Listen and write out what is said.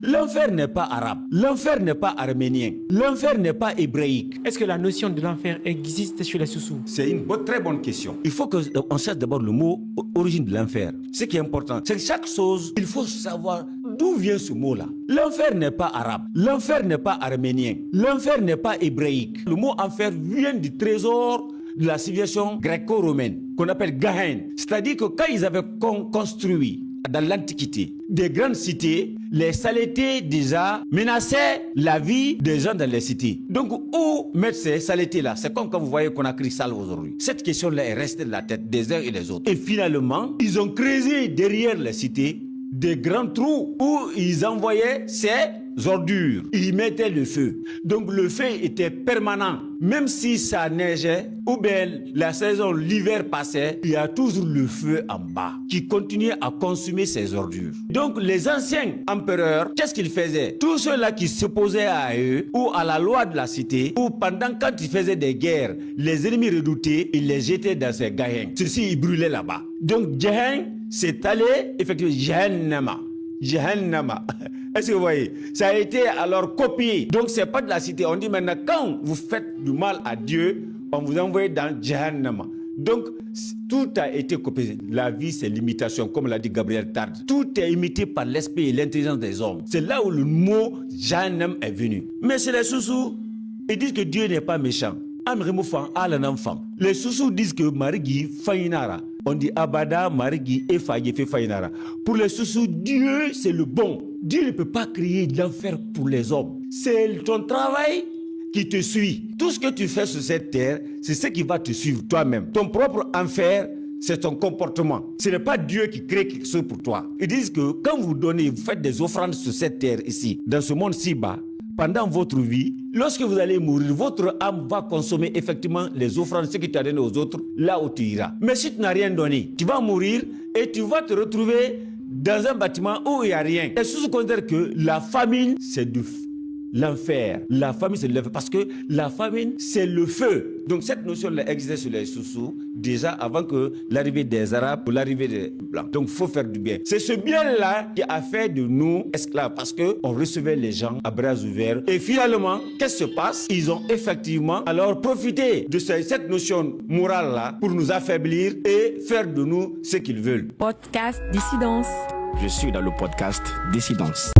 L'enfer n'est pas arabe, l'enfer n'est pas arménien, l'enfer n'est pas hébraïque. Est-ce que la notion de l'enfer existe chez les Soussous? C'est une très bonne question. Il faut qu'on sache d'abord le mot origine de l'enfer. Ce qui est important, c'est que chaque chose, il faut savoir d'où vient ce mot-là. L'enfer n'est pas arabe, l'enfer n'est pas arménien, l'enfer n'est pas hébraïque. Le mot enfer vient du trésor de la civilisation gréco-romaine qu'on appelle Gahen. C'est-à-dire que quand ils avaient construit dans l'Antiquité des grandes cités, les saletés déjà menaçaient la vie des gens dans les cités. Donc où mettre ces saletés-là? C'est comme quand vous voyez qu'on a créé sale aujourd'hui. Cette question-là est restée dans la tête des uns et des autres. Et finalement, ils ont creusé derrière les cités des grands trous où ils envoyaient ces ordures. Ils mettaient le feu. Donc le feu était permanent. Même si ça neigeait ou bien la saison, l'hiver passait, il y a toujours le feu en bas qui continuait à consumer ces ordures. Donc les anciens empereurs, qu'est-ce qu'ils faisaient? Tous ceux-là qui s'opposaient à eux ou à la loi de la cité, ou pendant quand ils faisaient des guerres, les ennemis redoutés, ils les jetaient dans ces gaïens. Ceux-ci, ils brûlaient là-bas. Donc Gaïen, c'est allé effectivement Jahannama. Est-ce que vous voyez? Ça a été alors copié. Donc c'est pas de la cité. On dit maintenant quand vous faites du mal à Dieu, on vous envoie dans Jahannama. Donc tout a été copié. La vie c'est l'imitation, comme l'a dit Gabriel Tarde. Tout est imité par l'esprit et l'intelligence des hommes. C'est là où le mot Jahannam est venu. Mais c'est les Soussous, ils disent que Dieu n'est pas méchant. Les Soussous disent que Marigi Fainara. On dit Abada, Marigi et Fainara. Pour les Soussous, Dieu c'est le bon. Dieu ne peut pas créer l'enfer pour les hommes. C'est ton travail qui te suit. Tout ce que tu fais sur cette terre, c'est ce qui va te suivre toi-même. Ton propre enfer, c'est ton comportement. Ce n'est pas Dieu qui crée quelque chose pour toi. Ils disent que quand vous donnez, vous faites des offrandes sur cette terre ici, dans ce monde si bas, pendant votre vie, lorsque vous allez mourir, votre âme va consommer effectivement les offrandes, ce que tu as donné aux autres, là où tu iras. Mais si tu n'as rien donné, tu vas mourir et tu vas te retrouver dans un bâtiment où il n'y a rien. Et sous considère que la famine, c'est de l'enfer. La famine, c'est de l'enfer. Parce que la famine, c'est le feu. Donc cette notion-là existait sur les Soussous déjà avant que l'arrivée des Arabes ou l'arrivée des Blancs. Donc il faut faire du bien. C'est ce bien-là qui a fait de nous esclaves. Parce qu'on recevait les gens à bras ouverts. Et finalement, qu'est-ce qui se passe? Ils ont effectivement alors profité de cette notion morale-là pour nous affaiblir et faire de nous ce qu'ils veulent. Podcast Dissidence. Je suis dans le podcast Dissidence.